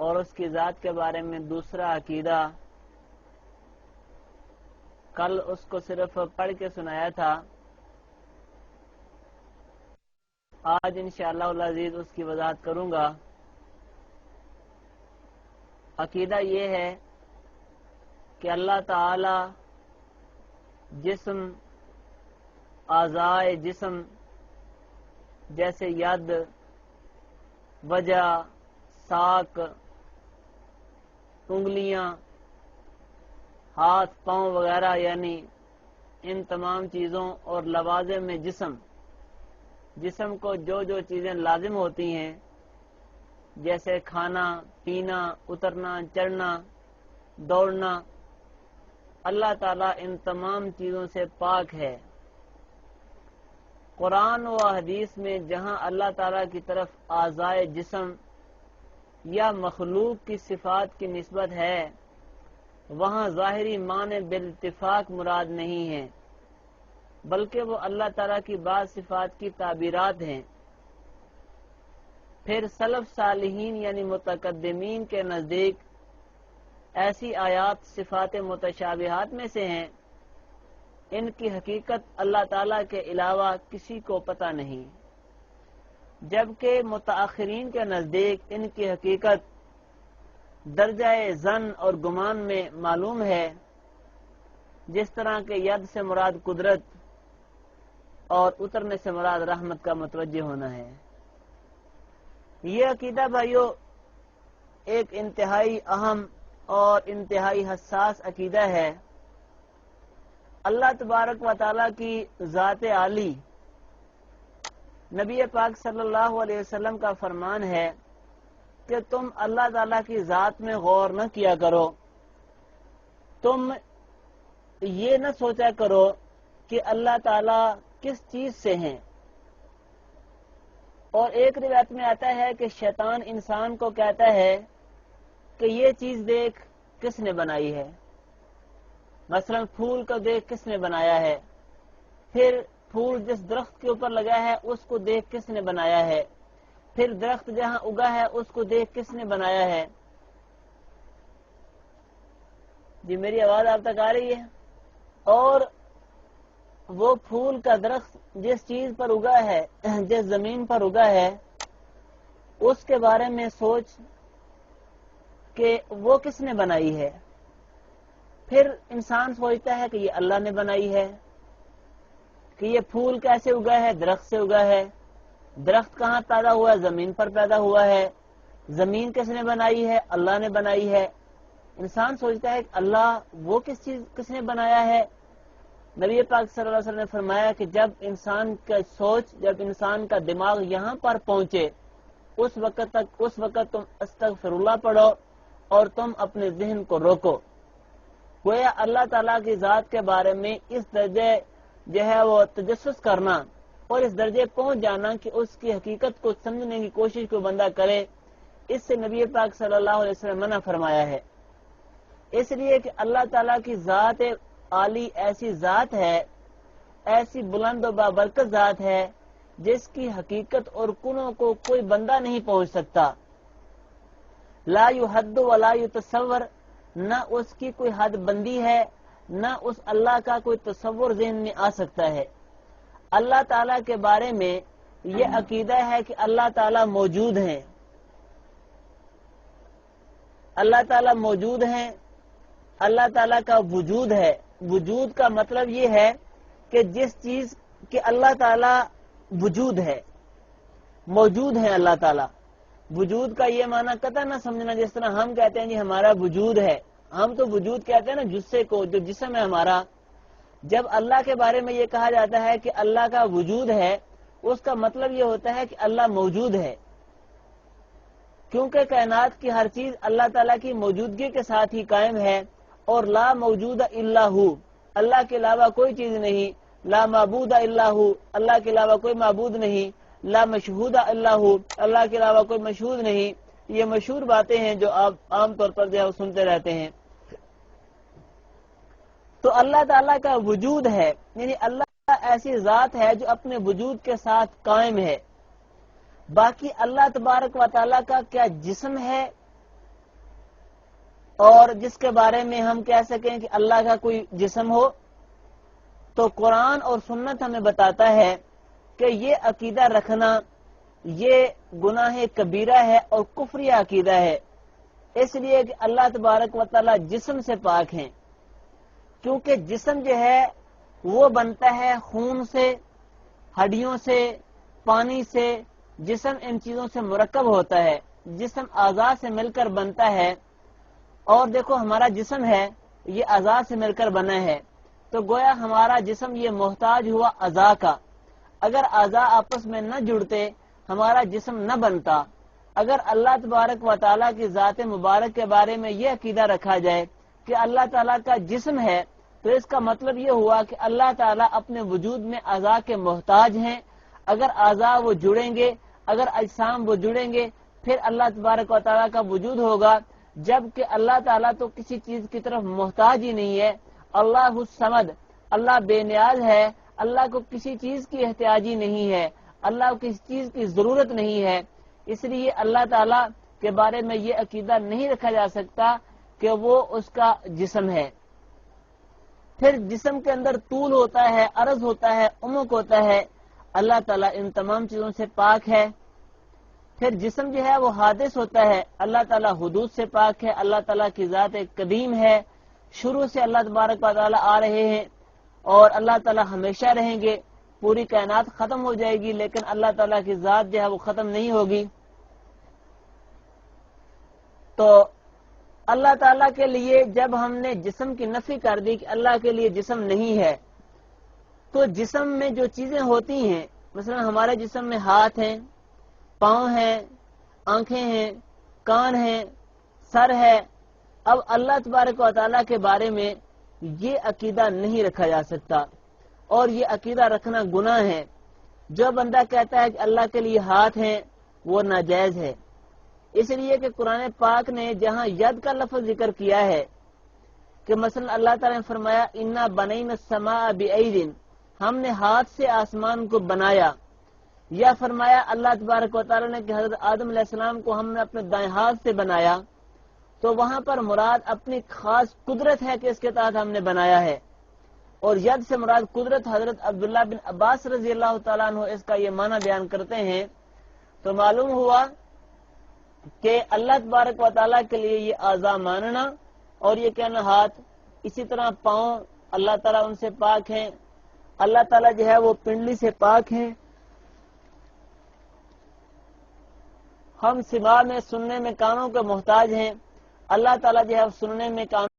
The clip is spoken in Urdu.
اور اس کی ذات کے بارے میں دوسرا عقیدہ کل اس کو صرف پڑھ کے سنایا تھا. آج انشاءاللہ العزیز اس کی وضاحت کروں گا. عقیدہ یہ ہے کہ اللہ تعالی جسم، اعضائے جسم جیسے ید، وجہ، ساق، انگلیاں، ہاتھ، پاؤں وغیرہ، یعنی ان تمام چیزوں اور لوازم میں جسم کو جو جو چیزیں لازم ہوتی ہیں جیسے کھانا، پینا، اترنا، چڑھنا، دوڑنا، اللہ تعالیٰ ان تمام چیزوں سے پاک ہے. قرآن و حدیث میں جہاں اللہ تعالیٰ کی طرف اعضائے جسم یا مخلوق کی صفات کی نسبت ہے وہاں ظاہری معنی بالاتفاق مراد نہیں ہے، بلکہ وہ اللہ تعالیٰ کی بعض صفات کی تعبیرات ہیں. پھر سلف صالحین یعنی متقدمین کے نزدیک ایسی آیات صفات متشابہات میں سے ہیں، ان کی حقیقت اللہ تعالیٰ کے علاوہ کسی کو پتہ نہیں، جبکہ متأخرین کے نزدیک ان کی حقیقت درجہ ظن اور گمان میں معلوم ہے، جس طرح کہ ید سے مراد قدرت اور اترنے سے مراد رحمت کا متوجہ ہونا ہے. یہ عقیدہ بھائیو ایک انتہائی اہم اور انتہائی حساس عقیدہ ہے. اللہ تبارک و تعالیٰ کی ذات عالی، نبی پاک صلی اللہ علیہ وسلم کا فرمان ہے کہ تم اللہ تعالیٰ کی ذات میں غور نہ کیا کرو، تم یہ نہ سوچا کرو کہ اللہ تعالیٰ کس چیز سے ہیں. اور ایک روایت میں آتا ہے کہ شیطان انسان کو کہتا ہے کہ یہ چیز دیکھ کس نے بنائی ہے، مثلا پھول کو دیکھ کس نے بنایا ہے، پھر پھول جس درخت کے اوپر لگا ہے اس کو دیکھ کس نے بنایا ہے، پھر درخت جہاں اگا ہے اس کو دیکھ کس نے بنایا ہے. جی میری آواز آپ تک آ رہی ہے؟ اور وہ پھول کا درخت جس چیز پر اگا ہے، جس زمین پر اگا ہے، اس کے بارے میں سوچ کہ وہ کس نے بنائی ہے. پھر انسان سوچتا ہے کہ یہ اللہ نے بنائی ہے، کہ یہ پھول کیسے اگا ہے، درخت سے اگا ہے، درخت کہاں پیدا ہوا ہے، زمین پر پیدا ہوا ہے، زمین کس نے بنائی ہے، اللہ نے بنائی ہے. انسان سوچتا ہے کہ اللہ وہ کس نے بنایا ہے. نبی پاک صلی اللہ علیہ وسلم نے فرمایا کہ جب انسان کا سوچ، جب انسان کا دماغ یہاں پر پہنچے اس وقت تم استغفر اللہ پڑھو اور تم اپنے ذہن کو روکو. گویا اللہ تعالیٰ کی ذات کے بارے میں اس درجے جو ہے وہ تجسس کرنا اور اس درجے پہنچ جانا کہ اس کی حقیقت کو سمجھنے کی کوشش کو بندہ کرے، اس سے نبی پاک صلی اللہ علیہ وسلم منع فرمایا ہے. اس لیے کہ اللہ تعالیٰ کی ذات عالی ایسی ذات ہے، ایسی بلند و بابرکت ذات ہے جس کی حقیقت اور کنوں کو کوئی بندہ نہیں پہنچ سکتا. لا یحد ولا یتصور، نہ اس کی کوئی حد بندی ہے، نہ اس اللہ کا کوئی تصور ذہن میں آ سکتا ہے. اللہ تعالیٰ کے بارے میں یہ عقیدہ ہے کہ اللہ تعالیٰ موجود ہیں، اللہ تعالیٰ موجود ہیں، اللہ تعالیٰ کا وجود ہے. وجود کا مطلب یہ ہے کہ جس چیز کہ اللہ تعالیٰ وجود ہے، موجود ہے اللہ تعالیٰ. وجود کا یہ معنی قطع نہ سمجھنا جس طرح ہم کہتے ہیں جی ہمارا وجود ہے. ہم تو وجود کہتے ہیں نا جسے کو، جو جسم ہے ہمارا. جب اللہ کے بارے میں یہ کہا جاتا ہے کہ اللہ کا وجود ہے، اس کا مطلب یہ ہوتا ہے کہ اللہ موجود ہے، کیونکہ کائنات کی ہر چیز اللہ تعالیٰ کی موجودگی کے ساتھ ہی قائم ہے. اور لا موجود الا ہو، اللہ کے علاوہ کوئی چیز نہیں. لا معبود الا ہو، اللہ کے علاوہ کوئی معبود نہیں. لا مشہود الا ہو، اللہ کے علاوہ کوئی مشہود نہیں. یہ مشہور باتیں ہیں جو آپ عام طور پر جو ہے سنتے رہتے ہیں. تو اللہ تعالیٰ کا وجود ہے، یعنی اللہ ایسی ذات ہے جو اپنے وجود کے ساتھ قائم ہے. باقی اللہ تبارک و تعالیٰ کا کیا جسم ہے، اور جس کے بارے میں ہم کہہ سکیں کہ اللہ کا کوئی جسم ہو، تو قرآن اور سنت ہمیں بتاتا ہے کہ یہ عقیدہ رکھنا یہ گناہ کبیرہ ہے اور کفری عقیدہ ہے، اس لیے کہ اللہ تبارک و تعالی جسم سے پاک ہیں، کیونکہ جسم جو ہے وہ بنتا ہے خون سے، ہڈیوں سے، پانی سے، جسم ان چیزوں سے مرکب ہوتا ہے، جسم اعضاء سے مل کر بنتا ہے، اور دیکھو ہمارا جسم ہے یہ اعضاء سے مل کر بنا ہے، تو گویا ہمارا جسم یہ محتاج ہوا اعضاء کا، اگر اعضاء آپس میں نہ جڑتے ہمارا جسم نہ بنتا۔ اگر اللہ تبارک و تعالیٰ کی ذات مبارک کے بارے میں یہ عقیدہ رکھا جائے کہ اللہ تعالیٰ کا جسم ہے، تو اس کا مطلب یہ ہوا کہ اللہ تعالیٰ اپنے وجود میں اعضاء کے محتاج ہیں، اگر اعضاء وہ جڑیں گے، اگر اجسام وہ جڑیں گے، پھر اللہ تبارک و تعالیٰ کا وجود ہوگا، جبکہ اللہ تعالیٰ تو کسی چیز کی طرف محتاج ہی نہیں ہے، اللہ الصمد، اللہ بے نیاز ہے، اللہ کو کسی چیز کی احتیاجی نہیں ہے، اللہ کو کسی چیز کی ضرورت نہیں ہے، اس لیے اللہ تعالیٰ کے بارے میں یہ عقیدہ نہیں رکھا جا سکتا کہ وہ اس کا جسم ہے۔ پھر جسم کے اندر طول ہوتا ہے، عرض ہوتا ہے، عمق ہوتا ہے، اللہ تعالیٰ ان تمام چیزوں سے پاک ہے۔ پھر جسم جو ہے وہ حادث ہوتا ہے، اللہ تعالیٰ حدوث سے پاک ہے، اللہ تعالیٰ کی ذات قدیم ہے، شروع سے اللہ تبارک و تعالیٰ آ رہے ہیں اور اللہ تعالیٰ ہمیشہ رہیں گے، پوری کائنات ختم ہو جائے گی لیکن اللہ تعالیٰ کی ذات جو ہے وہ ختم نہیں ہوگی۔ تو اللہ تعالیٰ کے لیے جب ہم نے جسم کی نفی کر دی کہ اللہ کے لیے جسم نہیں ہے، تو جسم میں جو چیزیں ہوتی ہیں، مثلا ہمارے جسم میں ہاتھ ہیں، پاؤں ہیں، آنکھیں ہیں، کان ہیں، سر ہے، اب اللہ تبارک و تعالیٰ کے بارے میں یہ عقیدہ نہیں رکھا جا سکتا، اور یہ عقیدہ رکھنا گناہ ہے۔ جو بندہ کہتا ہے کہ اللہ کے لیے ہاتھ ہیں وہ ناجائز ہے، اس لیے کہ قرآن پاک نے جہاں ید کا لفظ ذکر کیا ہے کہ مثلا اللہ تعالیٰ نے فرمایا انا بنینا السماء بأید، ہم نے ہاتھ سے آسمان کو بنایا، یا فرمایا اللہ تبارک و تعالیٰ نے کہ حضرت آدم علیہ السلام کو ہم نے اپنے دائیں ہاتھ سے بنایا، تو وہاں پر مراد اپنی خاص قدرت ہے کہ اس کے تحت ہم نے بنایا ہے، اور ید سے مراد قدرت حضرت عبداللہ بن عباس رضی اللہ تعالیٰ عنہ اس کا یہ معنی بیان کرتے ہیں۔ تو معلوم ہوا کہ اللہ تبارک و تعالیٰ کے لیے یہ اعضاء ماننا اور یہ کہنا ہاتھ، اسی طرح پاؤں اللہ تعالیٰ ان سے پاک ہیں، اللہ تعالیٰ جو ہے وہ پنڈلی سے پاک ہیں، ہم سماع میں سننے میں کانوں کے محتاج ہیں، اللہ تعالیٰ جو ہے سننے میں کانوں